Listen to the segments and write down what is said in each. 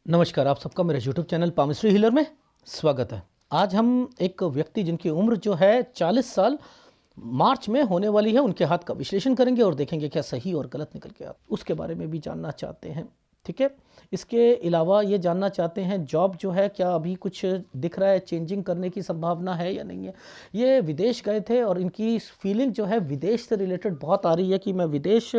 नमस्कार, आप सबका मेरे यूट्यूब चैनल पामिस्ट्री हीलर में स्वागत है। आज हम एक व्यक्ति जिनकी उम्र जो है 40 साल मार्च में होने वाली है, उनके हाथ का विश्लेषण करेंगे और देखेंगे क्या सही और गलत निकल के आता, उसके बारे में भी जानना चाहते हैं। ठीक है, इसके अलावा ये जानना चाहते हैं जॉब जो है क्या अभी कुछ दिख रहा है, चेंजिंग करने की संभावना है या नहीं है। ये विदेश गए थे और इनकी फीलिंग जो है विदेश से रिलेटेड बहुत आ रही है कि मैं विदेश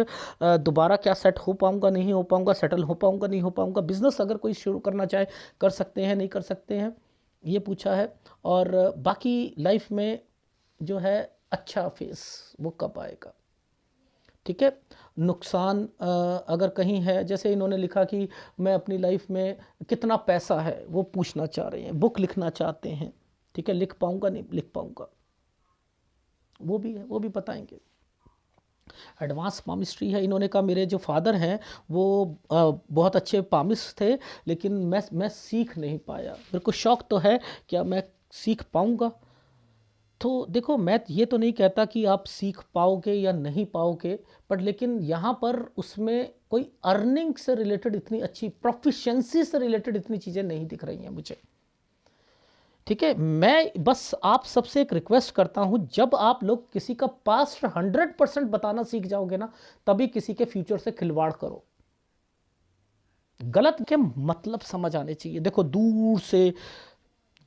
दोबारा क्या सेट हो पाऊँगा, नहीं हो पाऊँगा, सेटल हो पाऊँगा, नहीं हो पाऊँगा, बिज़नेस अगर कोई शुरू करना चाहे कर सकते हैं, नहीं कर सकते हैं, ये पूछा है। और बाकी लाइफ में जो है अच्छा फेस वो कब आएगा। ठीक है, नुकसान अगर कहीं है, जैसे इन्होंने लिखा कि मैं अपनी लाइफ में कितना पैसा है वो पूछना चाह रहे हैं, बुक लिखना चाहते हैं। ठीक है, लिख पाऊंगा नहीं लिख पाऊंगा, वो भी है, वो भी बताएंगे। एडवांस पामिस्ट्री है, इन्होंने कहा मेरे जो फादर हैं वो बहुत अच्छे पामिस्ट थे, लेकिन मैं सीख नहीं पाया। मेरे को शौक तो है, क्या मैं सीख पाऊंगा। तो देखो, मैं ये तो नहीं कहता कि आप सीख पाओगे या नहीं पाओगे, बट लेकिन यहाँ पर उसमें कोई अर्निंग से रिलेटेड इतनी अच्छी, प्रोफिशिएंसी से रिलेटेड इतनी चीज़ें नहीं दिख रही हैं मुझे। ठीक है, मैं बस आप सबसे एक रिक्वेस्ट करता हूँ, जब आप लोग किसी का पास्ट 100% बताना सीख जाओगे ना, तभी किसी के फ्यूचर से खिलवाड़ करो। गलत के मतलब समझ आने चाहिए। देखो,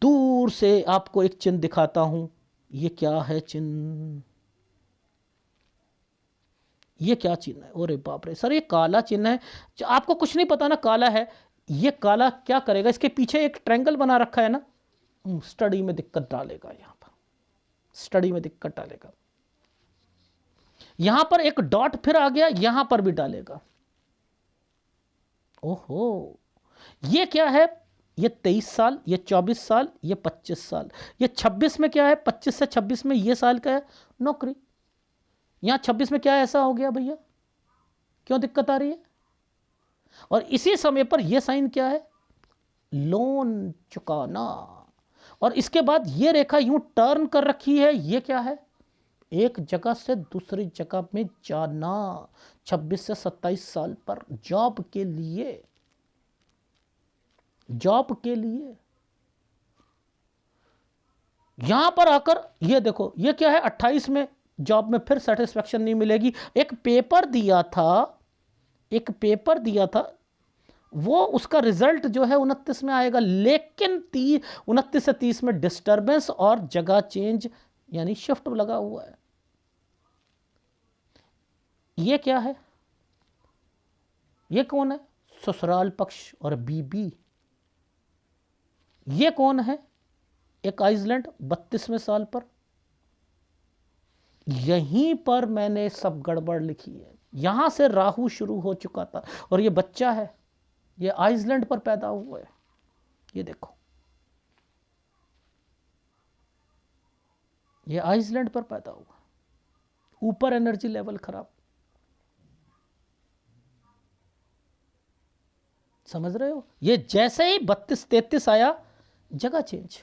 दूर से आपको एक चिन्ह दिखाता हूँ, ये क्या है चिन्ह, ये क्या चिन्ह है? अरे बाप रे सर, ये काला चिन्ह है। आपको कुछ नहीं पता ना, काला है। ये काला क्या करेगा, इसके पीछे एक ट्रायंगल बना रखा है ना, स्टडी में दिक्कत डालेगा। यहां पर स्टडी में दिक्कत डालेगा। यहां पर एक डॉट फिर आ गया, यहां पर भी डालेगा। ओहो, ये क्या है? ये 23 साल, ये 24 साल, ये 25 साल, ये 26 में क्या है? 25 से 26 में ये साल का है नौकरी। यहां 26 में क्या ऐसा हो गया भैया, क्यों दिक्कत आ रही है? और इसी समय पर यह साइन क्या है? लोन चुकाना। और इसके बाद ये रेखा यूं टर्न कर रखी है, ये क्या है? एक जगह से दूसरी जगह में जाना। 26 से 27 साल पर जॉब के लिए, जॉब के लिए यहां पर आकर ये देखो, ये क्या है? 28 में जॉब में फिर सेटिस्फैक्शन नहीं मिलेगी। एक पेपर दिया था, एक पेपर दिया था, वो उसका रिजल्ट जो है 29 में आएगा, लेकिन 29 से 30 में डिस्टरबेंस और जगह चेंज यानी शिफ्ट लगा हुआ है। ये क्या है? ये कौन है? ससुराल पक्ष और बीबी। ये कौन है? एक आइसलैंड 32वें साल पर। यहीं पर मैंने सब गड़बड़ लिखी है। यहां से राहु शुरू हो चुका था और ये बच्चा है, ये आइसलैंड पर पैदा हुआ है। ये देखो, ये आइसलैंड पर पैदा हुआ, ऊपर एनर्जी लेवल खराब। समझ रहे हो? ये जैसे ही 32-33 आया, जगह चेंज।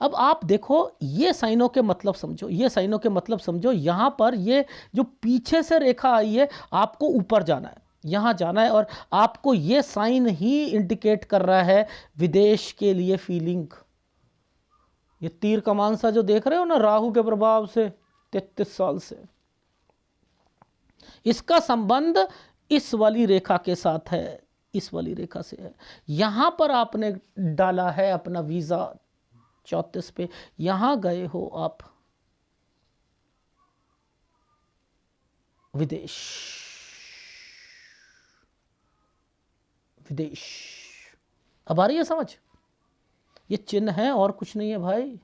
अब आप देखो, ये साइनों के मतलब समझो, ये साइनों के मतलब समझो। यहां पर ये जो पीछे से रेखा आई है, आपको ऊपर जाना है, यहां जाना है, और आपको ये साइन ही इंडिकेट कर रहा है विदेश के लिए फीलिंग। ये तीर कमान सा जो देख रहे हो ना, राहु के प्रभाव से 33 साल से, इसका संबंध इस वाली रेखा के साथ है, इस वाली रेखा से है। यहां पर आपने डाला है अपना वीजा 34 पे, यहां गए हो आप विदेश, विदेश। अब आ रही है समझ? ये चिन्ह है और कुछ नहीं है भाई,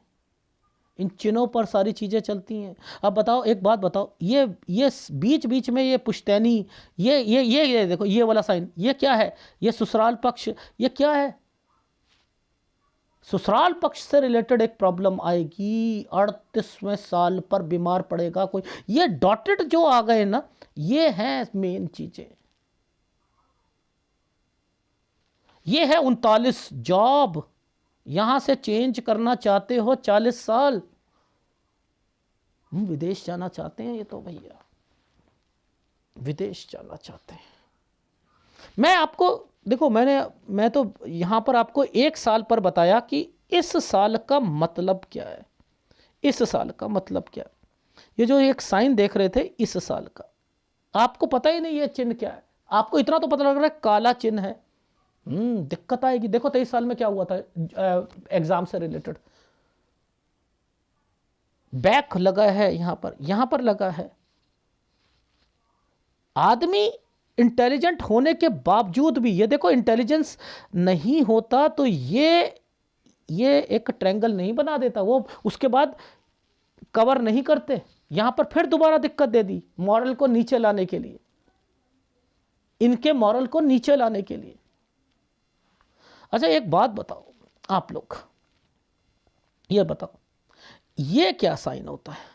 इन चिन्हों पर सारी चीजें चलती हैं। अब बताओ, एक बात बताओ, ये बीच बीच में ये पुश्तैनी, ये देखो, ये वाला साइन, ये क्या है? ये ससुराल पक्ष। ये क्या है? ससुराल पक्ष से रिलेटेड एक प्रॉब्लम आएगी। 38वें साल पर बीमार पड़ेगा कोई। ये डॉटेड जो आ गए ना, ये हैं मेन चीजें। ये है 39 जॉब, यहां से चेंज करना चाहते हो 40 साल, हम विदेश जाना चाहते हैं। ये तो भैया विदेश जाना चाहते हैं। मैं आपको देखो, मैं तो यहाँ पर आपको एक साल पर बताया कि इस साल का मतलब क्या है, इस साल का मतलब क्या है। ये जो एक साइन देख रहे थे इस साल का, आपको पता ही नहीं ये चिन्ह क्या है, आपको इतना तो पता लग रहा है काला चिन्ह है। दिक्कत आएगी। देखो 23 साल में क्या हुआ था एग्जाम से रिलेटेड, बैक लगा है यहां पर लगा है। आदमी इंटेलिजेंट होने के बावजूद भी, ये देखो इंटेलिजेंस नहीं होता तो ये एक ट्रायंगल नहीं बना देता वो, उसके बाद कवर नहीं करते। यहां पर फिर दोबारा दिक्कत दे दी मॉरल को नीचे लाने के लिए, इनके मॉरल को नीचे लाने के लिए। अच्छा एक बात बताओ आप लोग, ये बताओ ये क्या साइन होता है।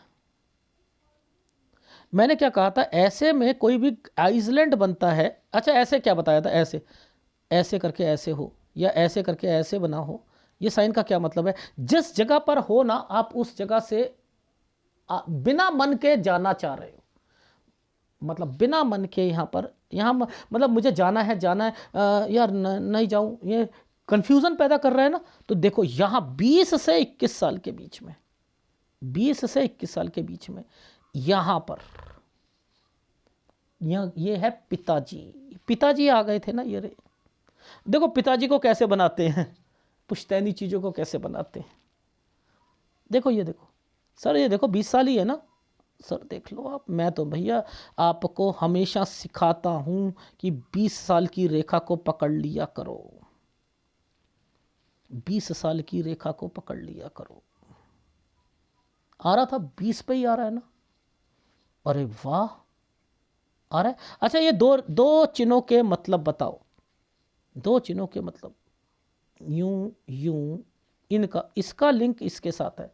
मैंने क्या कहा था, ऐसे में कोई भी आइसलैंड बनता है। अच्छा ऐसे क्या बताया था, ऐसे ऐसे करके ऐसे हो या ऐसे करके ऐसे बना हो, ये साइन का क्या मतलब है। जिस जगह पर हो ना आप उस जगह से बिना मन के जाना चाह रहे हो, मतलब बिना मन के यहाँ मतलब मुझे जाना है यार नहीं जाऊं, ये कंफ्यूजन पैदा कर रहा है ना। तो देखो यहाँ 20 से 21 साल के बीच में, 20 से 21 साल के बीच में यहां पर ये है पिताजी आ गए थे ना। ये देखो पिताजी को कैसे बनाते हैं, पुश्तैनी चीजों को कैसे बनाते हैं। देखो ये देखो सर, ये देखो 20 साल ही है ना सर, देख लो आप। मैं तो भैया आपको हमेशा सिखाता हूं कि 20 साल की रेखा को पकड़ लिया करो, 20 साल की रेखा को पकड़ लिया करो। आ रहा था 20 पे ही आ रहा है ना, अरे वाह आ रहा है। अच्छा ये दो चिन्हों के मतलब बताओ, दो चिन्हों के मतलब, यूं यूं, इनका इसका लिंक इसके साथ है।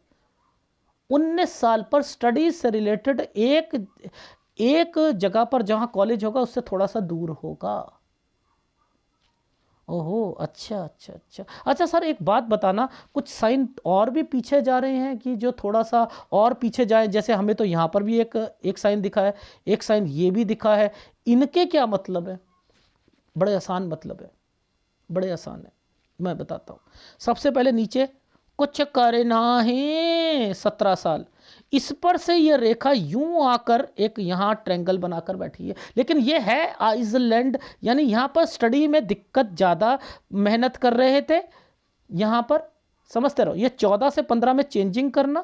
19 साल पर स्टडीज से रिलेटेड एक जगह पर जहां कॉलेज होगा उससे थोड़ा सा दूर होगा। ओहो अच्छा सर एक बात बताना, कुछ साइन और भी पीछे जा रहे हैं कि जो थोड़ा सा और पीछे जाए। जैसे हमें तो यहाँ पर भी एक साइन दिखा है, एक साइन ये भी दिखा है, इनके क्या मतलब है। बड़े आसान मतलब है, बड़े आसान है, मैं बताता हूँ। सबसे पहले नीचे कुछ करना है 17 साल, इस पर से ये रेखा यूं आकर एक यहाँ ट्रायंगल बनाकर बैठी है। लेकिन ये है आइसलैंड, यानी यहाँ पर स्टडी में दिक्कत ज़्यादा, मेहनत कर रहे थे यहाँ पर, समझते रहो। ये 14 से 15 में चेंजिंग करना,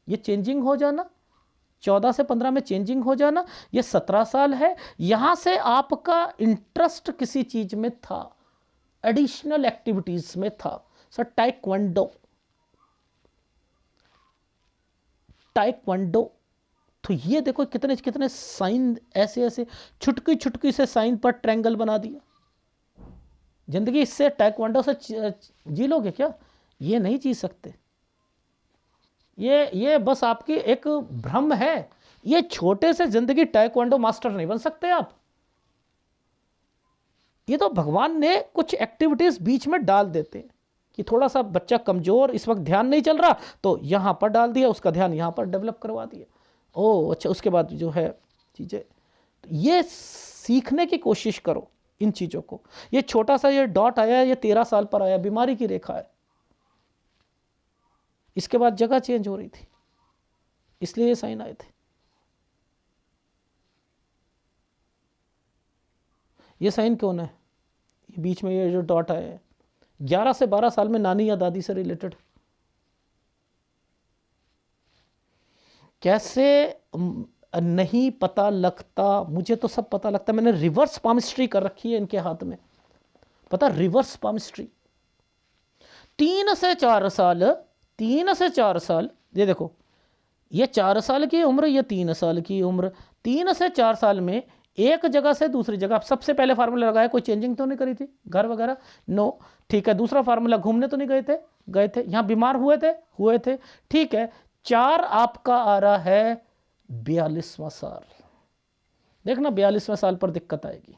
ये चेंजिंग हो जाना, 14 से 15 में चेंजिंग हो जाना। ये 17 साल है, यहाँ से आपका इंटरेस्ट किसी चीज़ में था, एडिशनल एक्टिविटीज़ में था। सर टाइक्वांडो, तो ये देखो कितने कितने साइन ऐसे ऐसे छुटकी छुटकी से साइन पर ट्रायंगल बना दिया। जिंदगी इससे टाइक्वांडो से जी लोगे क्या, ये नहीं जी सकते। ये बस आपकी एक भ्रम है, ये छोटे से जिंदगी टाइक्वांडो मास्टर नहीं बन सकते आप। ये तो भगवान ने कुछ एक्टिविटीज बीच में डाल देते हैं कि थोड़ा सा बच्चा कमजोर, इस वक्त ध्यान नहीं चल रहा तो यहां पर डाल दिया, उसका ध्यान यहां पर डेवलप करवा दिया। ओ अच्छा, उसके बाद जो है चीजें, ये सीखने की कोशिश करो इन चीजों को। ये छोटा सा ये डॉट आया, ये 13 साल पर आया, बीमारी की रेखा है। इसके बाद जगह चेंज हो रही थी, इसलिए ये साइन आए थे। ये साइन कौन है, ये बीच में ये जो डॉट आया है, 11 से 12 साल में नानी या दादी से रिलेटेड। कैसे नहीं पता लगता, मुझे तो सब पता लगता है। मैंने रिवर्स पामिस्ट्री कर रखी है इनके हाथ में, पता, रिवर्स पामिस्ट्री। 3 से 4 साल, 3 से 4 साल, ये देखो ये 4 साल की उम्र, ये 3 साल की उम्र। 3 से 4 साल में एक जगह से दूसरी जगह, सबसे पहले फार्मूला लगाया, कोई चेंजिंग तो नहीं करी थी घर वगैरह, नो, ठीक है। दूसरा फार्मूला, घूमने तो नहीं गए थे, यहाँ बीमार हुए थे, ठीक है। 4 आपका आ रहा है 42वां साल। देखना 42वें साल पर दिक्कत आएगी।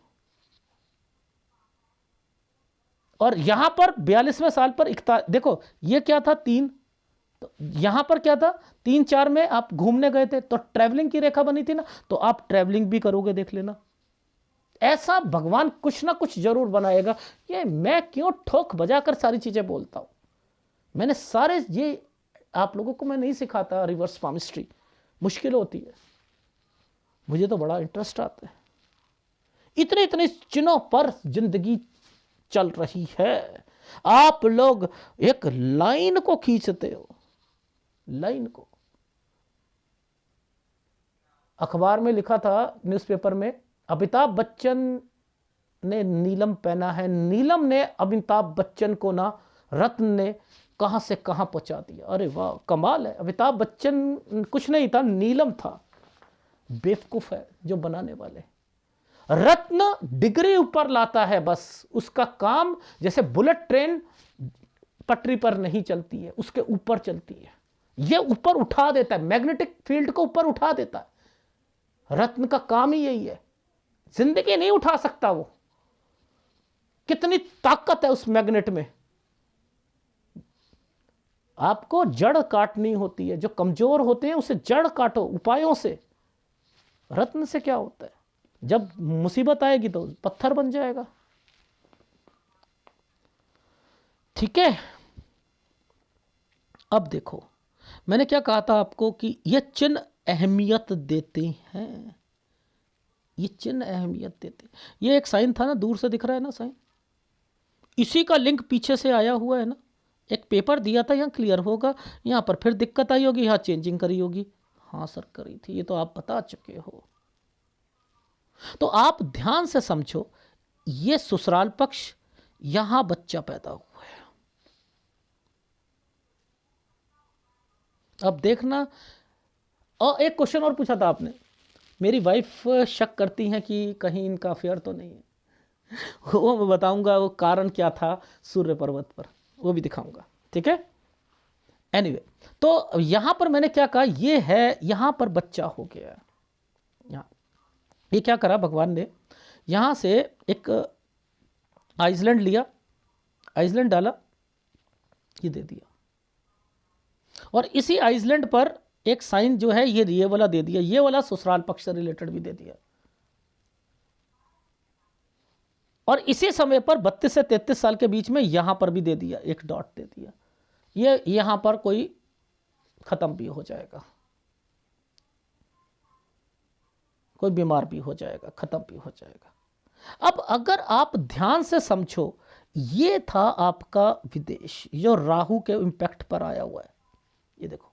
और यहां पर 42वें साल पर देखो ये क्या था 3, तो यहां पर क्या था 3 4 में आप घूमने गए थे तो ट्रैवलिंग की रेखा बनी थी ना, तो आप ट्रैवलिंग भी करोगे, देख लेना। ऐसा भगवान कुछ ना कुछ जरूर बनाएगा। ये मैं क्यों ठोक बजाकर सारी चीजें बोलता हूं, मैंने सारे ये आप लोगों को मैं नहीं सिखाता रिवर्स पामिस्ट्री, मुश्किल होती है, मुझे तो बड़ा इंटरेस्ट आता है। इतने इतने चिन्हों पर जिंदगी चल रही है, आप लोग एक लाइन को खींचते हो, लाइन को। अखबार में लिखा था, न्यूज़पेपर में, अमिताभ बच्चन ने नीलम पहना है, नीलम ने अमिताभ बच्चन को ना रत्न ने कहां से कहां पहुंचा दिया। अरे वाह, कमाल है। अमिताभ बच्चन कुछ नहीं था, नीलम था। बेवकूफ है जो बनाने वाले। रत्न डिग्री ऊपर लाता है, बस उसका काम, जैसे बुलेट ट्रेन पटरी पर नहीं चलती है, उसके ऊपर चलती है। यह ऊपर उठा देता है, मैग्नेटिक फील्ड को ऊपर उठा देता है। रत्न का काम ही यही है, जिंदगी नहीं उठा सकता वो। कितनी ताकत है उस मैग्नेट में। आपको जड़ काटनी होती है, जो कमजोर होते हैं उसे जड़ काटो उपायों से। रत्न से क्या होता है, जब मुसीबत आएगी तो पत्थर बन जाएगा। ठीक है, अब देखो मैंने क्या कहा था आपको कि ये चिन्ह अहमियत देते हैं, ये चिन्ह अहमियत देते हैं। ये एक साइन था ना, दूर से दिख रहा है ना साइन, इसी का लिंक पीछे से आया हुआ है ना। एक पेपर दिया था, यहाँ क्लियर होगा, यहाँ पर फिर दिक्कत आई होगी, यहाँ चेंजिंग करी होगी। हाँ सर करी थी, ये तो आप बता चुके हो। तो आप ध्यान से समझो, ये ससुराल पक्ष, यहां बच्चा पैदा हुआ है। अब देखना, और एक क्वेश्चन और पूछा था आपने, मेरी वाइफ शक करती हैं कि कहीं इनका अफेयर तो नहीं है। वो मैं बताऊंगा वो कारण क्या था सूर्य पर्वत पर, वो भी दिखाऊंगा। ठीक है, एनीवे, तो यहां पर मैंने क्या कहा, ये है, यहां पर बच्चा हो गया। यहाँ ये क्या करा भगवान ने, यहां से एक आइसलैंड लिया, आइसलैंड डाला, ये दे दिया, और इसी आइसलैंड पर एक साइन जो है ये वाला दे दिया, ये वाला ससुराल पक्ष से रिलेटेड भी दे दिया। और इसी समय पर 32 से 33 साल के बीच में यहां पर भी दे दिया, एक डॉट दे दिया। ये यहां पर कोई खत्म भी हो जाएगा, कोई बीमार भी हो जाएगा, खत्म भी हो जाएगा। अब अगर आप ध्यान से समझो, ये था आपका विदेश, जो राहु के इंपैक्ट पर आया हुआ है। ये देखो,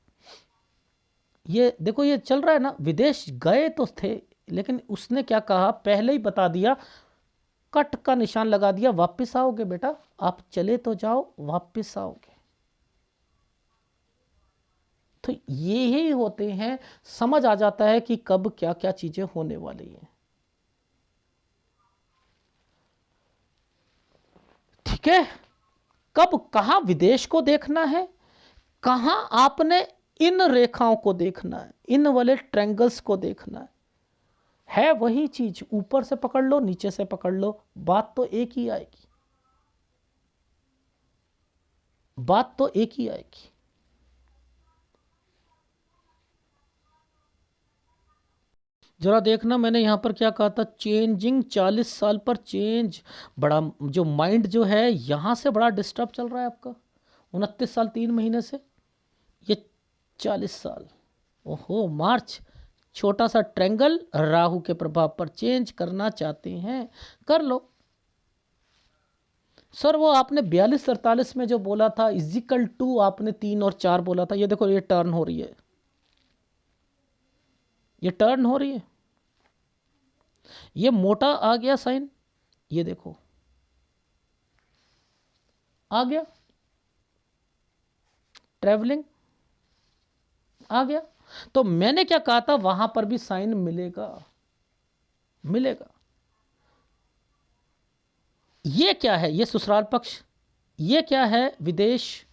ये देखो, ये चल रहा है ना। विदेश गए तो थे, लेकिन उसने क्या कहा, पहले ही बता दिया, कट का निशान लगा दिया, वापस आओगे बेटा, आप चले तो जाओ, वापस आओगे। तो ये ही होते हैं, समझ आ जाता है कि कब क्या क्या चीजें होने वाली हैं। ठीक है, कब कहां विदेश को देखना है, कहां आपने इन रेखाओं को देखना है, इन वाले ट्रायंगल्स को देखना है वही चीज। ऊपर से पकड़ लो, नीचे से पकड़ लो, बात तो एक ही आएगी, बात तो एक ही आएगी। जरा देखना, मैंने यहां पर क्या कहा था, चेंजिंग 40 साल पर चेंज, बड़ा जो माइंड जो है यहां से बड़ा डिस्टर्ब चल रहा है आपका, 29 साल 3 महीने से, ये 40 साल। ओहो, मार्च, छोटा सा ट्रायंगल, राहु के प्रभाव पर चेंज करना चाहते हैं, कर लो। सर वो आपने 42-43 में जो बोला था इजिकल टू, आपने 3 और 4 बोला था। ये देखो, ये टर्न हो रही है, ये टर्न हो रही है, ये मोटा आ गया साइन, ये देखो आ गया, ट्रैवलिंग आ गया। तो मैंने क्या कहा था, वहां पर भी साइन मिलेगा, मिलेगा। ये क्या है, ये ससुराल पक्ष, ये क्या है, विदेश।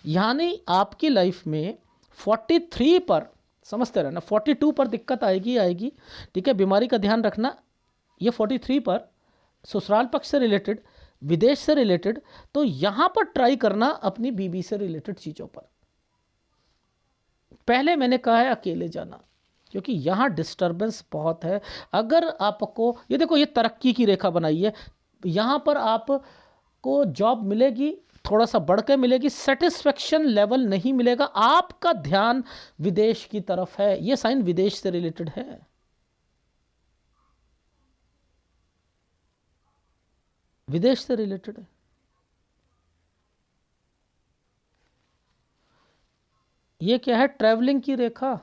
यानी आपकी लाइफ में 43 पर, समझते रहना, 42 पर दिक्कत आएगी आएगी। ठीक है, बीमारी का ध्यान रखना। ये 43 पर ससुराल पक्ष से रिलेटेड, विदेश से रिलेटेड, तो यहां पर ट्राई करना अपनी बीबी से रिलेटेड चीजों पर। पहले मैंने कहा है अकेले जाना, क्योंकि यहाँ डिस्टरबेंस बहुत है। अगर आपको ये देखो, ये तरक्की की रेखा बनाई है, यहाँ पर आपको जॉब मिलेगी, थोड़ा सा बढ़ के मिलेगी, सेटिस्फेक्शन लेवल नहीं मिलेगा, आपका ध्यान विदेश की तरफ है। ये साइन विदेश से रिलेटेड है। विदेश से रिलेटेड है। ये क्या है? ट्रैवलिंग की रेखा।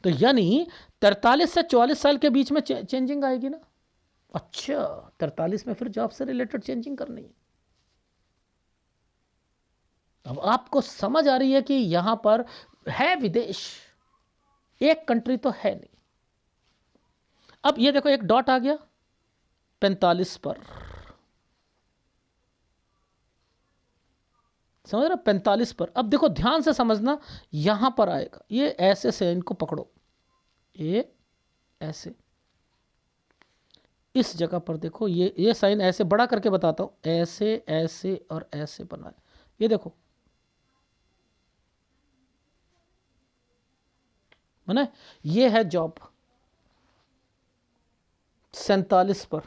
तो यानी 43 से 44 साल के बीच में चेंजिंग आएगी ना। अच्छा, 43 में फिर जॉब से रिलेटेड चेंजिंग करनी है। अब आपको समझ आ रही है कि यहां पर है विदेश, एक कंट्री तो है नहीं। अब ये देखो, एक डॉट आ गया 45 पर, समझ रहे? 45 पर। अब देखो ध्यान से समझना, यहां पर आएगा, ये ऐसे से, इनको पकड़ो, ये ऐसे, इस जगह पर देखो, ये साइन ऐसे बड़ा करके बताता हूं, ऐसे ऐसे और ऐसे बना है। ये देखो बना, ये है जॉब 47 पर।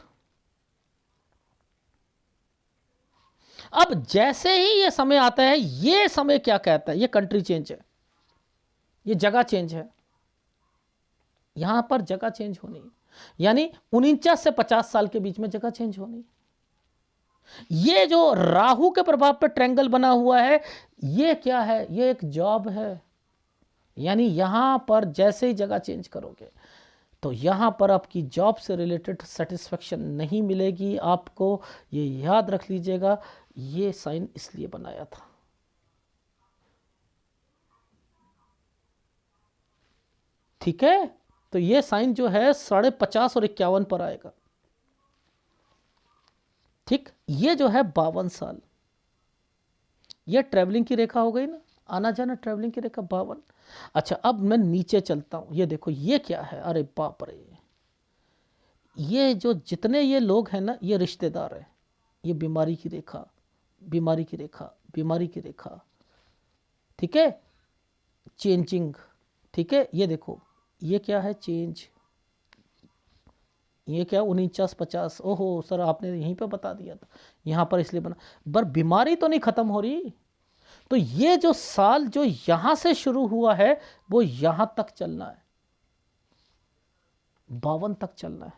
अब जैसे ही ये समय आता है, ये समय क्या कहता है? ये कंट्री चेंज है, ये जगह चेंज है, यहां पर जगह चेंज होनी, यानी 49 से 50 साल के बीच में जगह चेंज होनी। ये जो राहु के प्रभाव पर ट्रायंगल बना हुआ है, ये क्या है? ये एक जॉब है। यानी यहां पर जैसे ही जगह चेंज करोगे तो यहां पर आपकी जॉब से रिलेटेड सेटिस्फेक्शन नहीं मिलेगी। आपको ये याद रख लीजिएगा, ये साइन इसलिए बनाया था। ठीक है, तो ये साइन जो है 50.5 और 51 पर आएगा। ठीक, ये जो है 52 साल, ये ट्रैवलिंग की रेखा हो गई ना, आना जाना ट्रैवलिंग की रेखा 52। अच्छा, अब मैं नीचे चलता हूं, ये देखो ये क्या है? अरे बाप रे, ये जो जितने ये लोग हैं ना, ये रिश्तेदार हैं। ये बीमारी की रेखा, बीमारी की रेखा, बीमारी की रेखा, ठीक है, चेंजिंग, ठीक है। ये देखो ये क्या है? चेंज। ये क्या? 49-50। ओहो सर, आपने यहीं पे बता दिया था, यहाँ पर इसलिए बना। पर बीमारी तो नहीं खत्म हो रही। तो ये जो साल जो यहां से शुरू हुआ है, वो यहां तक चलना है, 52 तक चलना है।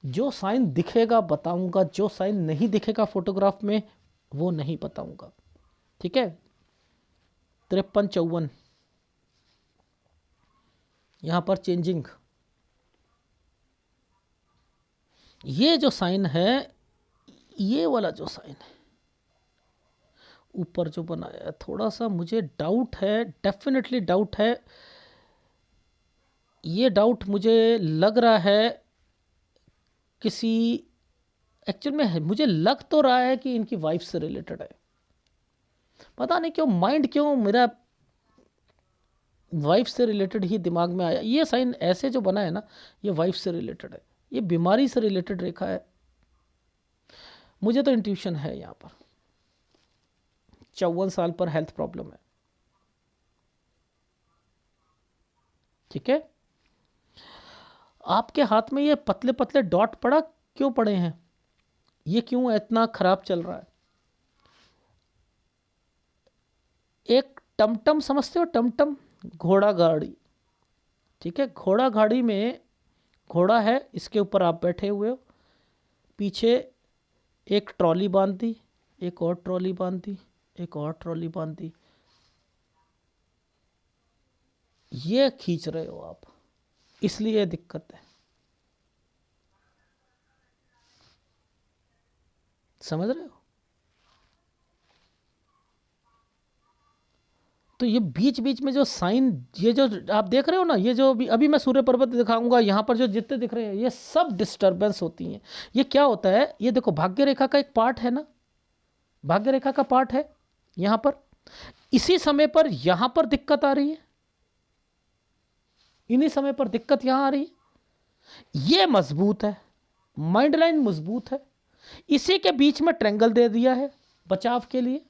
जो साइन दिखेगा बताऊंगा, जो साइन नहीं दिखेगा फोटोग्राफ में वो नहीं बताऊंगा। ठीक है, 53-54 यहां पर चेंजिंग। ये जो साइन है, ये वाला जो साइन है ऊपर जो बनाया है, थोड़ा सा मुझे डाउट है, डेफिनेटली डाउट है। ये डाउट मुझे लग रहा है किसी, एक्चुअल में मुझे लग तो रहा है कि इनकी वाइफ से रिलेटेड है। पता नहीं क्यों, माइंड क्यों मेरा वाइफ से रिलेटेड ही दिमाग में आया। ये साइन ऐसे जो बना है ना, ये वाइफ से रिलेटेड है, ये बीमारी से रिलेटेड रेखा है। मुझे तो इंट्यूशन है यहाँ पर 54 साल पर हेल्थ प्रॉब्लम है। ठीक है, आपके हाथ में ये पतले पतले डॉट पड़ा, क्यों पड़े हैं? ये क्यों इतना खराब चल रहा है? एक टमटम समझते हो? टमटम, घोड़ा गाड़ी। ठीक है, घोड़ा गाड़ी में घोड़ा है, इसके ऊपर आप बैठे हुए हो, पीछे एक ट्रॉली बांध दी, एक और ट्रॉली बांध दी, एक और ट्रॉली बांध दी, ये खींच रहे हो आप, इसलिए दिक्कत है। समझ रहे हो? तो ये बीच बीच में जो साइन, ये जो आप देख रहे हो ना, ये जो अभी मैं सूर्य पर्वत दिखाऊंगा, यहाँ पर जो जितने दिख रहे हैं, ये सब डिस्टर्बेंस होती हैं। ये क्या होता है? ये देखो भाग्य रेखा का एक पार्ट है ना, भाग्य रेखा का पार्ट है यहाँ पर। इसी समय पर यहाँ पर दिक्कत आ रही है, इन्हीं समय पर दिक्कत यहाँ आ रही है। ये मजबूत है, माइंड लाइन मजबूत है, इसी के बीच में ट्रैंगल दे दिया है, बचाव के लिए,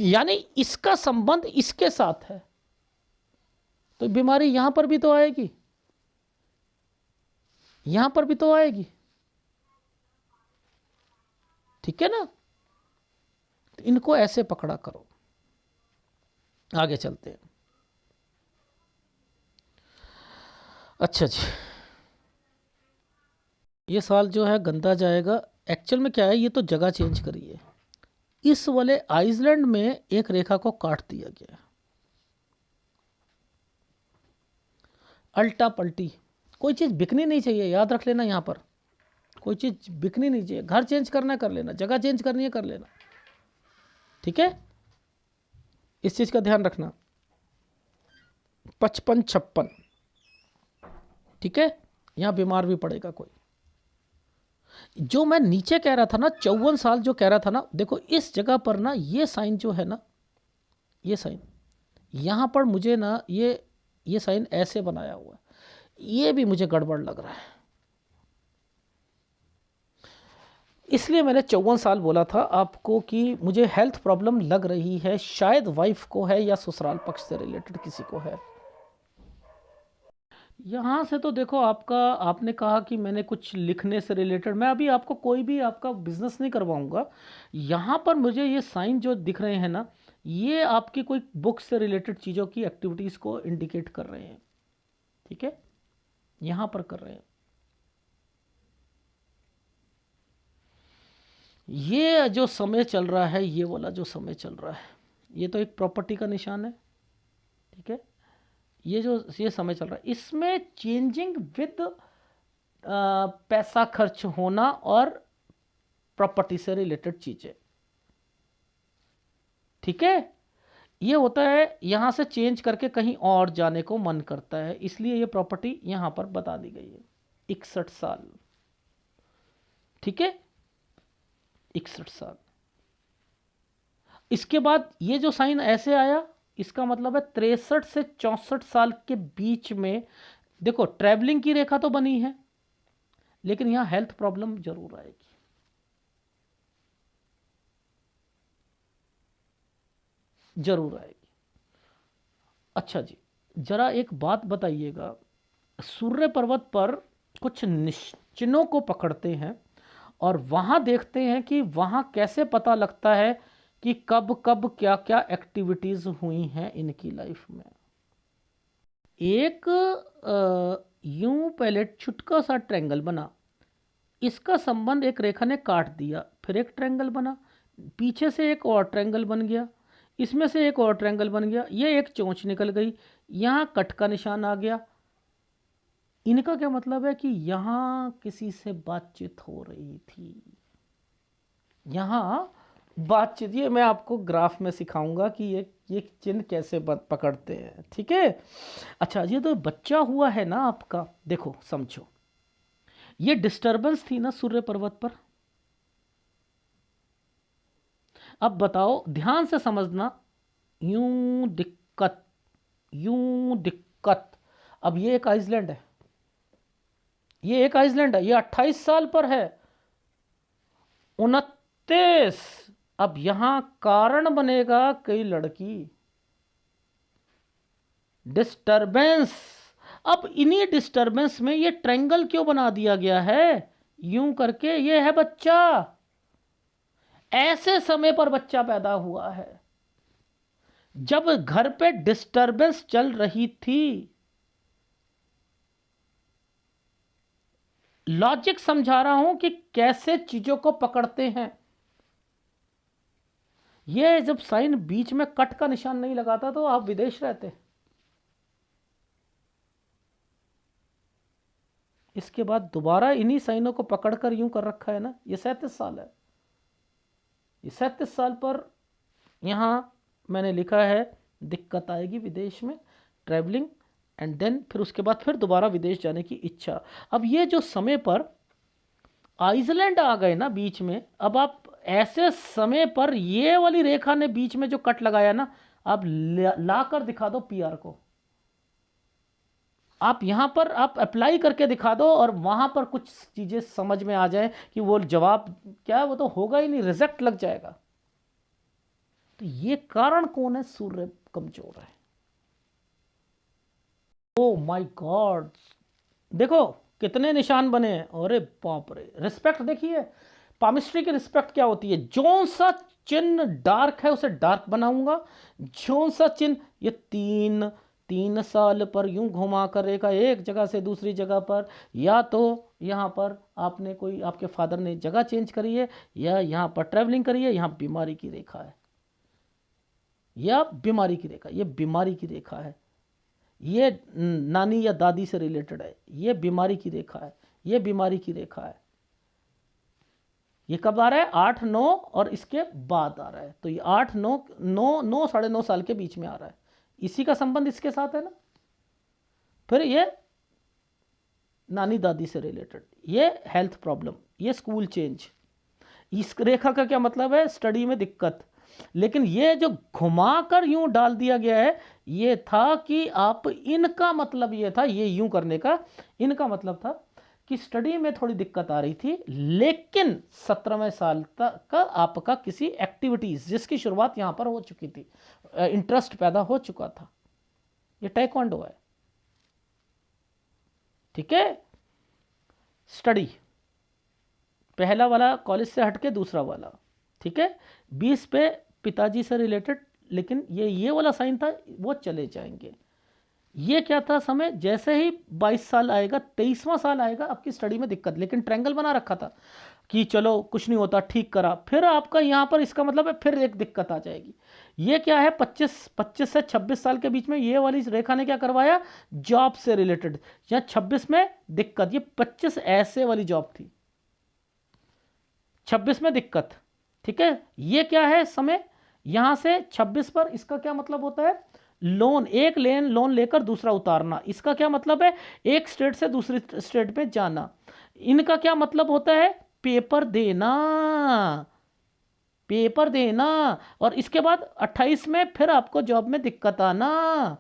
यानी इसका संबंध इसके साथ है, तो बीमारी यहां पर भी तो आएगी, यहां पर भी तो आएगी। ठीक है ना? तो इनको ऐसे पकड़ा करो। आगे चलते हैं। अच्छा जी, ये साल जो है गंदा जाएगा। एक्चुअल में क्या है, ये तो जगह चेंज करी है। इस वाले आइसलैंड में एक रेखा को काट दिया गया, अल्टा पल्टी। कोई चीज़ बिकनी नहीं चाहिए, याद रख लेना। यहाँ पर कोई चीज़ बिकनी नहीं चाहिए। घर चेंज करना है कर लेना, जगह चेंज करनी है कर लेना। ठीक है, इस चीज़ का ध्यान रखना। 55-56, ठीक है, यहाँ बीमार भी पड़ेगा कोई। जो मैं नीचे कह रहा था ना, 54 साल जो कह रहा था ना, देखो इस जगह पर ना ये साइन जो है ना, ये साइन यहाँ पर मुझे ना ये साइन ऐसे बनाया हुआ है, ये भी मुझे गड़बड़ लग रहा है। इसलिए मैंने 54 साल बोला था आपको कि मुझे हेल्थ प्रॉब्लम लग रही है, शायद वाइफ को है या ससुराल पक्ष से रिलेटेड किसी को है। यहाँ से तो देखो आपका, आपने कहा कि मैंने कुछ लिखने से रिलेटेड, मैं अभी आपको कोई भी आपका बिजनेस नहीं करवाऊंगा। यहाँ पर मुझे ये साइन जो दिख रहे हैं ना, ये आपकी कोई बुक से रिलेटेड चीज़ों की एक्टिविटीज़ को इंडिकेट कर रहे हैं। ठीक है, यहाँ पर कर रहे हैं। ये जो समय चल रहा है, ये वाला जो समय चल रहा है, ये तो एक प्रॉपर्टी का निशान है। ठीक है, ये समय चल रहा है, इसमें चेंजिंग विद पैसा खर्च होना और प्रॉपर्टी से रिलेटेड चीजें। ठीक है, ये होता है, यहां से चेंज करके कहीं और जाने को मन करता है, इसलिए ये प्रॉपर्टी यहां पर बता दी गई है। 61 साल, ठीक है, 61 साल। इसके बाद ये जो साइन ऐसे आया, इसका मतलब है 63 से 64 साल के बीच में। देखो ट्रैवलिंग की रेखा तो बनी है, लेकिन यहां हेल्थ प्रॉब्लम जरूर आएगी। जरूर आएगी। अच्छा जी, जरा एक बात बताइएगा, सूर्य पर्वत पर कुछ निश्चिनों को पकड़ते हैं और वहां देखते हैं कि वहां कैसे पता लगता है कि कब कब क्या क्या एक्टिविटीज हुई हैं इनकी लाइफ में। एक यूं पहले छुटका सा ट्रायंगल बना, इसका संबंध एक रेखा ने काट दिया, फिर एक ट्रायंगल बना, पीछे से एक और ट्रायंगल बन गया, इसमें से एक और ट्रायंगल बन गया, ये एक चोंच निकल गई, यहां कट का निशान आ गया। इनका क्या मतलब है कि यहां किसी से बातचीत हो रही थी, यहां बातचीत। ये मैं आपको ग्राफ में सिखाऊंगा कि ये चिन्ह कैसे पकड़ते हैं। ठीक है, अच्छा, ये तो बच्चा हुआ है ना आपका, देखो समझो, ये डिस्टरबेंस थी ना सूर्य पर्वत पर। अब बताओ, ध्यान से समझना, यूं दिक्कत, यूं दिक्कत। अब ये एक आइसलैंड है, ये एक आइसलैंड है, ये 28 साल पर है, 29। अब यहां कारण बनेगा कई लड़की, डिस्टरबेंस। अब इन्हीं डिस्टरबेंस में ये ट्रायंगल क्यों बना दिया गया है, यूं करके, ये है बच्चा। ऐसे समय पर बच्चा पैदा हुआ है जब घर पे डिस्टरबेंस चल रही थी। लॉजिक समझा रहा हूं कि कैसे चीजों को पकड़ते हैं। ये जब साइन बीच में कट का निशान नहीं लगाता तो आप विदेश रहते। इसके बाद दोबारा इन्हीं साइनों को पकड़कर यूं कर रखा है ना, ये 37 साल है। ये 37 साल पर यहां मैंने लिखा है दिक्कत आएगी विदेश में, ट्रैवलिंग, एंड देन फिर उसके बाद फिर दोबारा विदेश जाने की इच्छा। अब ये जो समय पर आइसलैंड आ गए ना बीच में, अब आप ऐसे समय पर ये वाली रेखा ने बीच में जो कट लगाया ना, आप ला कर दिखा दो पीआर को, आप यहां पर आप अप्लाई करके दिखा दो और वहां पर कुछ चीजें समझ में आ जाए कि वो जवाब क्या है, वो तो होगा ही नहीं, रिजेक्ट लग जाएगा। तो ये कारण कौन है? सूर्य कमजोर है। ओ माय गॉड, देखो कितने निशान बने हैं। अरे बाप रे, रिस्पेक्ट देखिए, पामिस्ट्री की रिस्पेक्ट क्या होती है? जो सा चिन्ह डार्क है उसे डार्क बनाऊंगा, जो सा चिन्ह, ये 3 साल पर यूं घुमा कर रेखा एक जगह से दूसरी जगह पर, या तो यहाँ पर आपने कोई, आपके फादर ने जगह चेंज करी है, या यहाँ पर ट्रैवलिंग करी है, यहाँ बीमारी की रेखा है, या बीमारी की रेखा, ये बीमारी की रेखा है, ये नानी या दादी से रिलेटेड है, ये बीमारी की रेखा है, ये बीमारी की रेखा है। ये कब आ रहा है? 8-9 और इसके बाद आ रहा है। तो ये 8-9 9 साढ़े 9 साल के बीच में आ रहा है। इसी का संबंध इसके साथ है ना। फिर ये नानी दादी से रिलेटेड, ये हेल्थ प्रॉब्लम, ये स्कूल चेंज। इस रेखा का क्या मतलब है? स्टडी में दिक्कत। लेकिन ये जो घुमाकर यूं डाल दिया गया है, ये था कि आप, इनका मतलब ये था, ये यूं करने का इनका मतलब था कि स्टडी में थोड़ी दिक्कत आ रही थी, लेकिन 17वें साल तक का आपका किसी एक्टिविटीज जिसकी शुरुआत यहां पर हो चुकी थी, इंटरेस्ट पैदा हो चुका था। ये टाइक्वांडो है, ठीक है। स्टडी पहला वाला कॉलेज से हटके दूसरा वाला, ठीक है। 20 पे पिताजी से रिलेटेड, लेकिन ये वाला साइन था, वो चले जाएंगे। ये क्या था समय? जैसे ही 22 साल आएगा, 23वां साल आएगा, आपकी स्टडी में दिक्कत, लेकिन ट्रायंगल बना रखा था कि चलो कुछ नहीं होता, ठीक करा। फिर आपका यहाँ पर इसका मतलब है फिर एक दिक्कत आ जाएगी। ये क्या है? 25 से 26 साल के बीच में ये वाली रेखा ने क्या करवाया? जॉब से रिलेटेड। यहाँ 26 में दिक्कत, ये 25 ऐसे वाली जॉब थी, 26 में दिक्कत, ठीक है। ये क्या है समय? यहां से 26 पर, इसका क्या मतलब होता है? लोन, एक लोन लेकर दूसरा उतारना। इसका क्या मतलब है? एक स्टेट से दूसरी स्टेट में जाना। इनका क्या मतलब होता है? पेपर देना, पेपर देना। और इसके बाद 28 में फिर आपको जॉब में दिक्कत आना।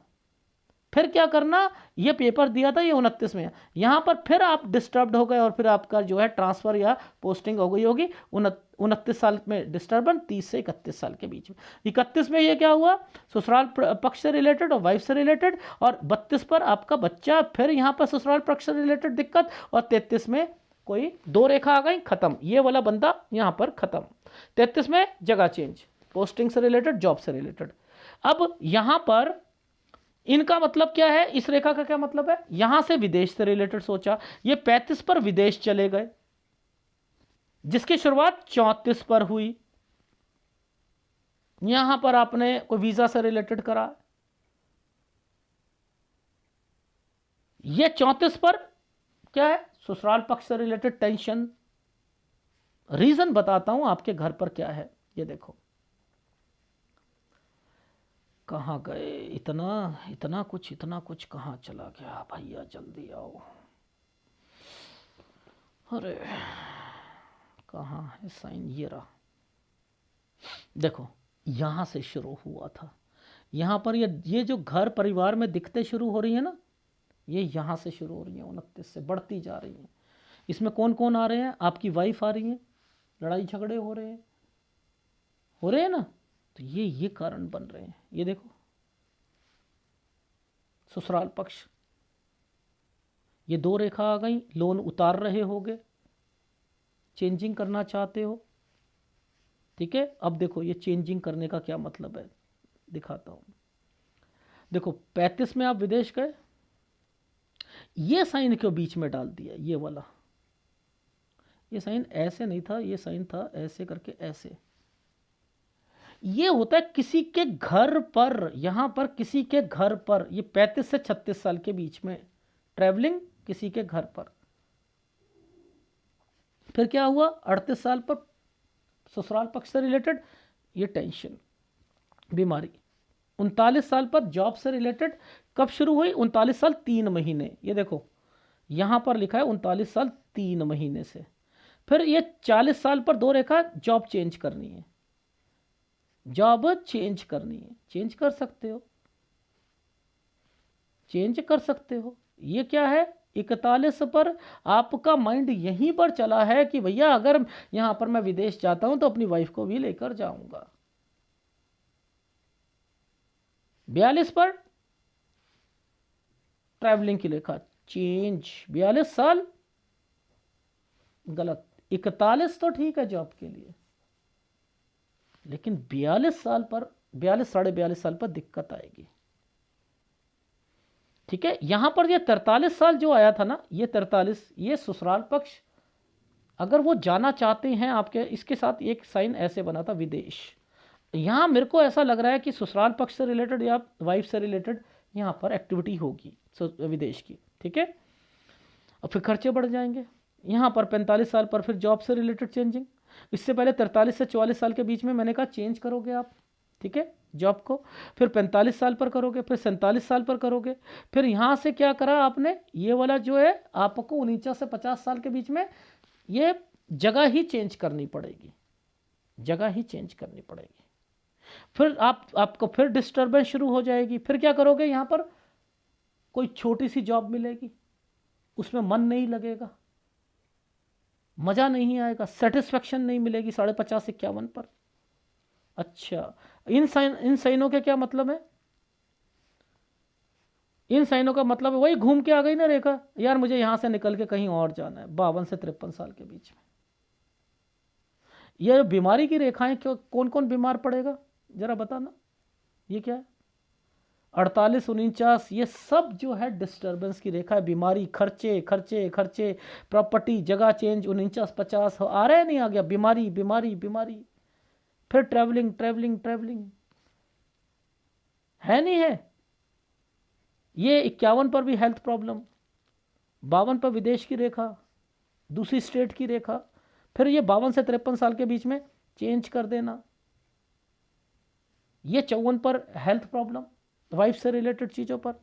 फिर क्या करना? ये पेपर दिया था, ये 29 में, यहां पर फिर आप डिस्टर्ब्ड हो गए और फिर आपका जो है ट्रांसफर या पोस्टिंग हो गई होगी। 29 साल में डिस्टर्बेंस, 30 से 31 साल के बीच में। 31 में ये क्या हुआ? ससुराल पक्ष से रिलेटेड और वाइफ से रिलेटेड। और 32 पर आपका बच्चा, फिर यहाँ पर ससुराल पक्ष से रिलेटेड दिक्कत। और 33 में कोई 2 रेखा आ गई, खत्म। ये वाला बंदा यहाँ पर खत्म। 33 में जगह चेंज, पोस्टिंग से रिलेटेड, जॉब से रिलेटेड। अब यहां पर इनका मतलब क्या है? इस रेखा का क्या मतलब है? यहां से विदेश से रिलेटेड सोचा, ये 35 पर विदेश चले गए, जिसकी शुरुआत 34 पर हुई। यहां पर आपने कोई वीजा से रिलेटेड करा, ये 34 पर क्या है? ससुराल पक्ष से रिलेटेड टेंशन। रीजन बताता हूं आपके घर पर क्या है, ये देखो। कहाँ गए? इतना कुछ कहाँ चला गया? भैया जल्दी आओ। अरे कहाँ है साइन? ये रहा। देखो यहां से शुरू हुआ था, यहां पर ये जो घर परिवार में दिक्कतें शुरू हो रही है ना, ये यहां से शुरू हो रही है, 29 से बढ़ती जा रही हैं। इसमें कौन कौन आ रहे हैं? आपकी वाइफ आ रही है, लड़ाई झगड़े हो रहे हैं ना। तो ये कारण बन रहे हैं। ये देखो ससुराल पक्ष, ये 2 रेखा आ गई, लोन उतार रहे होगे, चेंजिंग करना चाहते हो, ठीक है। अब देखो ये चेंजिंग करने का क्या मतलब है, दिखाता हूं। देखो 35 में आप विदेश गए, ये साइन क्यों बीच में डाल दिया? ये वाला, ये साइन ऐसे नहीं था, ये साइन था ऐसे करके, ऐसे। ये होता है किसी के घर पर, यहां पर किसी के घर पर, ये 35 से 36 साल के बीच में ट्रैवलिंग किसी के घर पर। फिर क्या हुआ? 38 साल पर ससुराल पक्ष से रिलेटेड, ये टेंशन, बीमारी। 39 साल पर जॉब से रिलेटेड, कब शुरू हुई? 39 साल 3 महीने। ये देखो यहां पर लिखा है 39 साल 3 महीने से। फिर ये 40 साल पर 2 रेखा, जॉब चेंज करनी है, जॉब चेंज करनी है। चेंज कर सकते हो, चेंज कर सकते हो। ये क्या है? 41 पर आपका माइंड यहीं पर चला है कि भैया अगर यहां पर मैं विदेश जाता हूं तो अपनी वाइफ को भी लेकर जाऊंगा। 42 पर ट्रैवलिंग की रेखा चेंज, 42 साल गलत, 41 तो ठीक है जॉब के लिए, लेकिन 42 साल पर, 42 साढ़े 42 साल पर दिक्कत आएगी। ठीक है, यहां पर ये 43 साल जो आया था ना, ये 43, ये ससुराल पक्ष, अगर वो जाना चाहते हैं आपके, इसके साथ एक साइन ऐसे बना था विदेश। यहां मेरे को ऐसा लग रहा है कि ससुराल पक्ष से रिलेटेड या वाइफ से रिलेटेड यहां पर एक्टिविटी होगी विदेश की। ठीक है, और फिर खर्चे बढ़ जाएंगे। यहाँ पर 45 साल पर फिर जॉब से रिलेटेड चेंजिंग। इससे पहले 43 से 44 साल के बीच में मैंने कहा चेंज करोगे आप, ठीक है, जॉब को। फिर 45 साल पर करोगे, फिर 47 साल पर करोगे। फिर यहाँ से क्या करा आपने, ये वाला जो है आपको 49 से 50 साल के बीच में ये जगह ही चेंज करनी पड़ेगी, जगह ही चेंज करनी पड़ेगी। फिर आपको फिर डिस्टर्बेंस शुरू हो जाएगी। फिर क्या करोगे, यहाँ पर कोई छोटी सी जॉब मिलेगी, उसमें मन नहीं लगेगा, मजा नहीं आएगा, सेटिस्फेक्शन नहीं मिलेगी 50-51 पर। अच्छा, इन साइनों के क्या मतलब है, इन साइनों का मतलब है वही घूम के आ गई ना रेखा, यार मुझे यहां से निकल के कहीं और जाना है। 52 से 53 साल के बीच में ये बीमारी की रेखाएं, क्यों, कौन कौन बीमार पड़ेगा जरा बताना, ये क्या है। 48, 49, ये सब जो है डिस्टर्बेंस की रेखा है। बीमारी, खर्चे खर्चे खर्चे, प्रॉपर्टी, जगह चेंज, 49, 50 आ रहा है, नहीं आ गया, बीमारी बीमारी बीमारी। फिर ट्रैवलिंग ट्रैवलिंग ट्रैवलिंग, है नहीं है। ये 51 पर भी हेल्थ प्रॉब्लम, 52 पर विदेश की रेखा, दूसरी स्टेट की रेखा। फिर ये 52 से 53 साल के बीच में चेंज कर देना। ये 54 पर हेल्थ प्रॉब्लम, वाइफ से रिलेटेड चीज़ों पर।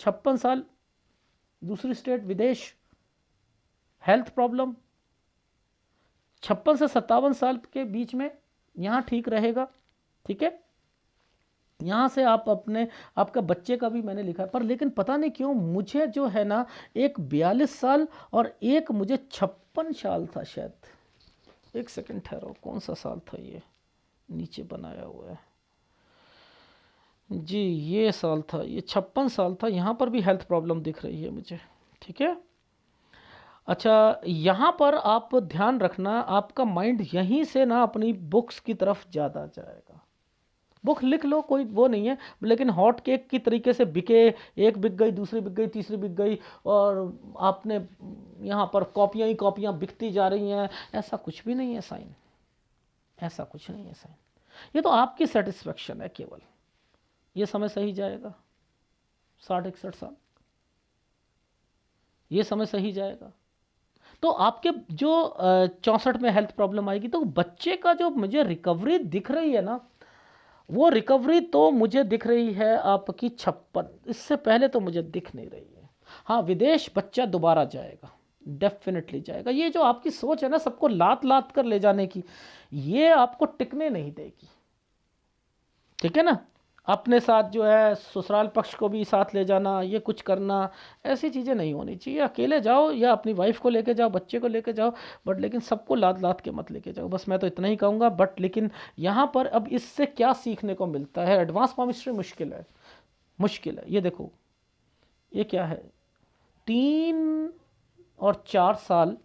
56 साल दूसरी स्टेट, विदेश, हेल्थ प्रॉब्लम। 56 से 57 साल के बीच में यहाँ ठीक रहेगा। ठीक है, यहाँ से आप अपने, आपका बच्चे का भी मैंने लिखा है, पर लेकिन पता नहीं क्यों मुझे जो है ना, एक 42 साल और एक मुझे 56 साल था शायद। एक सेकंड ठहरो, कौन सा साल था ये, नीचे बनाया हुआ है जी, ये साल था, ये 56 साल था। यहाँ पर भी हेल्थ प्रॉब्लम दिख रही है मुझे। ठीक है, अच्छा, यहाँ पर आप ध्यान रखना, आपका माइंड यहीं से ना अपनी बुक्स की तरफ ज़्यादा जाएगा। बुक लिख लो, कोई वो नहीं है, लेकिन हॉट केक की तरीके से बिके, एक बिक गई, दूसरी बिक गई, तीसरी बिक गई, और आपने यहाँ पर कॉपियाँ ही कॉपियाँ बिकती जा रही हैं, ऐसा कुछ भी नहीं है साइन, ऐसा कुछ नहीं है साइन। ये तो आपकी सेटिस्फेक्शन है केवल। ये समय सही जाएगा 60-61 साल, ये समय सही जाएगा। तो आपके जो 64 में हेल्थ प्रॉब्लम आएगी, तो बच्चे का जो मुझे रिकवरी दिख रही है ना, वो रिकवरी तो मुझे दिख रही है आपकी 56, इससे पहले तो मुझे दिख नहीं रही है। हाँ, विदेश बच्चा दोबारा जाएगा, डेफिनेटली जाएगा। ये जो आपकी सोच है ना सबको लात लात कर ले जाने की, ये आपको टिकने नहीं देगी। ठीक है ना, अपने साथ जो है ससुराल पक्ष को भी साथ ले जाना, ये कुछ करना, ऐसी चीज़ें नहीं होनी चाहिए। अकेले जाओ या अपनी वाइफ को लेके जाओ, बच्चे को लेके जाओ, बट लेकिन सबको लाद लाद के मत लेके जाओ। बस मैं तो इतना ही कहूँगा। बट लेकिन यहाँ पर अब इससे क्या सीखने को मिलता है, एडवांस पामिस्ट्री मुश्किल है, मुश्किल है। ये देखो, ये क्या है, 3 और 4 साल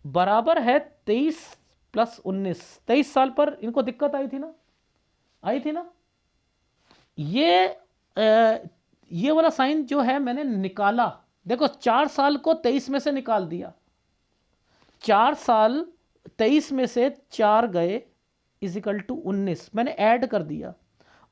बराबर है 23 + 19, 23 साल पर इनको दिक्कत आई थी ना, आई थी ना। ये वाला साइन जो है मैंने निकाला, देखो 4 साल को 23 में से निकाल दिया, 4 साल 23 में से 4 गए = 19, मैंने ऐड कर दिया।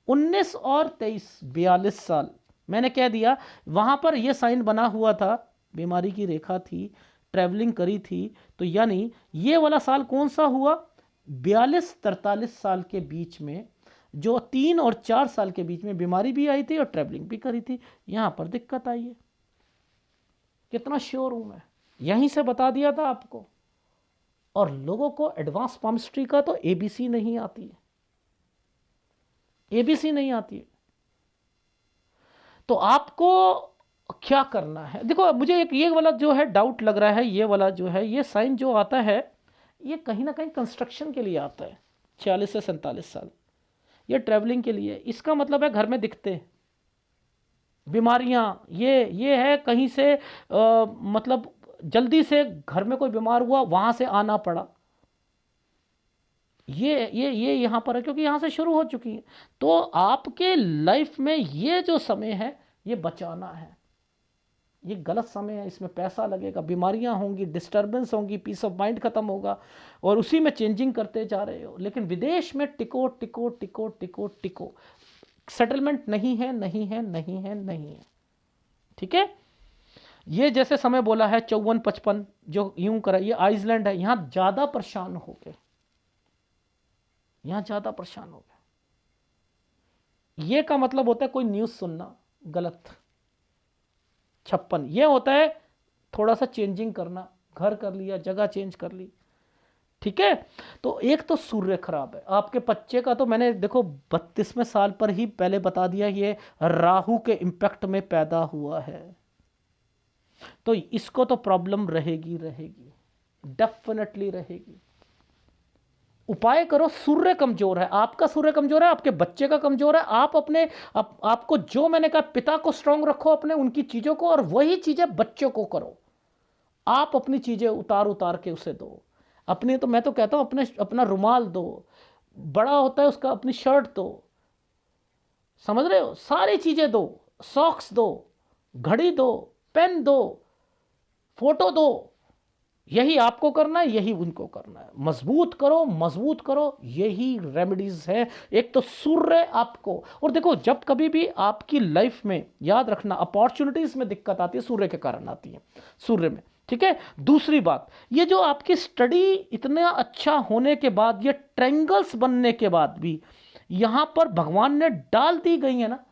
19 और 23 42 साल मैंने कह दिया। वहां पर यह साइन बना हुआ था, बीमारी की रेखा थी, ट्रैवलिंग करी थी, तो यानी ये वाला साल कौन सा हुआ, 42-43 साल के बीच में, जो 3 और 4 साल के बीच में बीमारी भी आई थी और ट्रैवलिंग भी करी थी, यहां पर दिक्कत आई है। कितना श्योर हूं मैं, यहीं से बता दिया था आपको। और लोगों को एडवांस पामिस्ट्री का तो एबीसी नहीं आती है, एबीसी नहीं आती है। तो आपको क्या करना है, देखो मुझे एक ये वाला जो है डाउट लग रहा है, ये वाला जो है, ये साइन जो आता है, ये कहीं ना कहीं कंस्ट्रक्शन के लिए आता है। 46 से 47 साल, ये ट्रैवलिंग के लिए, इसका मतलब है घर में दिखते हैं, बीमारियां, ये है कहीं से मतलब जल्दी से घर में कोई बीमार हुआ वहां से आना पड़ा, ये यहाँ पर है क्योंकि यहाँ से शुरू हो चुकी है। तो आपके लाइफ में ये जो समय है ये बचाना है, ये गलत समय है, इसमें पैसा लगेगा, बीमारियां होंगी, डिस्टर्बेंस होंगी, पीस ऑफ माइंड खत्म होगा, और उसी में चेंजिंग करते जा रहे हो। लेकिन विदेश में टिको टिको टिको टिको टिको, सेटलमेंट नहीं है, नहीं है, नहीं है, नहीं है। ठीक है, ये जैसे समय बोला है 54-55 जो यूं करा, ये आइसलैंड है, यहां ज्यादा परेशान हो गए, यहां ज्यादा परेशान हो गए। ये का मतलब होता है कोई न्यूज सुनना गलत। 56 ये होता है थोड़ा सा चेंजिंग करना, घर कर लिया, जगह चेंज कर ली। ठीक है, तो एक तो सूर्य खराब है आपके बच्चे का, तो मैंने देखो 32वें साल पर ही पहले बता दिया, ये राहु के इंपैक्ट में पैदा हुआ है, तो इसको तो प्रॉब्लम रहेगी, रहेगी, डेफिनेटली रहेगी। उपाय करो, सूर्य कमजोर है, आपका सूर्य कमजोर है, आपके बच्चे का कमजोर है, आप अपने आपको जो मैंने कहा पिता को स्ट्रांग रखो अपने उनकी चीजों को, और वही चीजें बच्चों को करो। आप अपनी चीजें उतार उतार के उसे दो, अपनी, तो मैं तो कहता हूं अपने अपना रुमाल दो, बड़ा होता है उसका अपनी शर्ट दो, समझ रहे हो, सारी चीजें दो, सॉक्स दो, घड़ी दो, पेन दो, फोटो दो। यही आपको करना है, यही उनको करना है, मजबूत करो, मजबूत करो, यही रेमेडीज है। एक तो सूर्य आपको, और देखो जब कभी भी आपकी लाइफ में याद रखना अपॉर्चुनिटीज में दिक्कत आती है सूर्य के कारण आती है, सूर्य में। ठीक है, दूसरी बात, ये जो आपकी स्टडी इतना अच्छा होने के बाद, ये ट्रायंगल्स बनने के बाद भी यहां पर भगवान ने डाल दी गई है ना,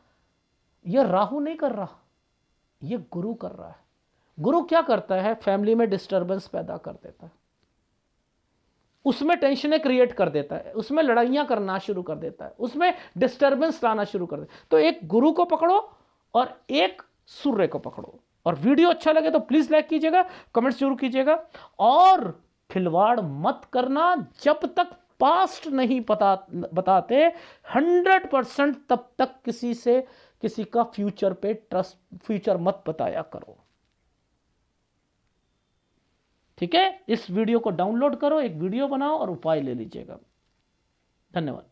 ये राहु नहीं कर रहा, ये गुरु कर रहा है। गुरु क्या करता है, फैमिली में डिस्टरबेंस पैदा कर देता है, उसमें टेंशनें क्रिएट कर देता है, उसमें लड़ाइयां करना शुरू कर देता है, उसमें डिस्टरबेंस लाना शुरू कर देता है। तो एक गुरु को पकड़ो और एक सूर्य को पकड़ो। और वीडियो अच्छा लगे तो प्लीज लाइक कीजिएगा, कमेंट्स जरूर कीजिएगा, और खिलवाड़ मत करना जब तक पास्ट नहीं बताते 100%, तब तक किसी से किसी का फ्यूचर पे ट्रस्ट, फ्यूचर मत बताया करो। ठीक है, इस वीडियो को डाउनलोड करो, एक वीडियो बनाओ और उपाय ले लीजिएगा। धन्यवाद।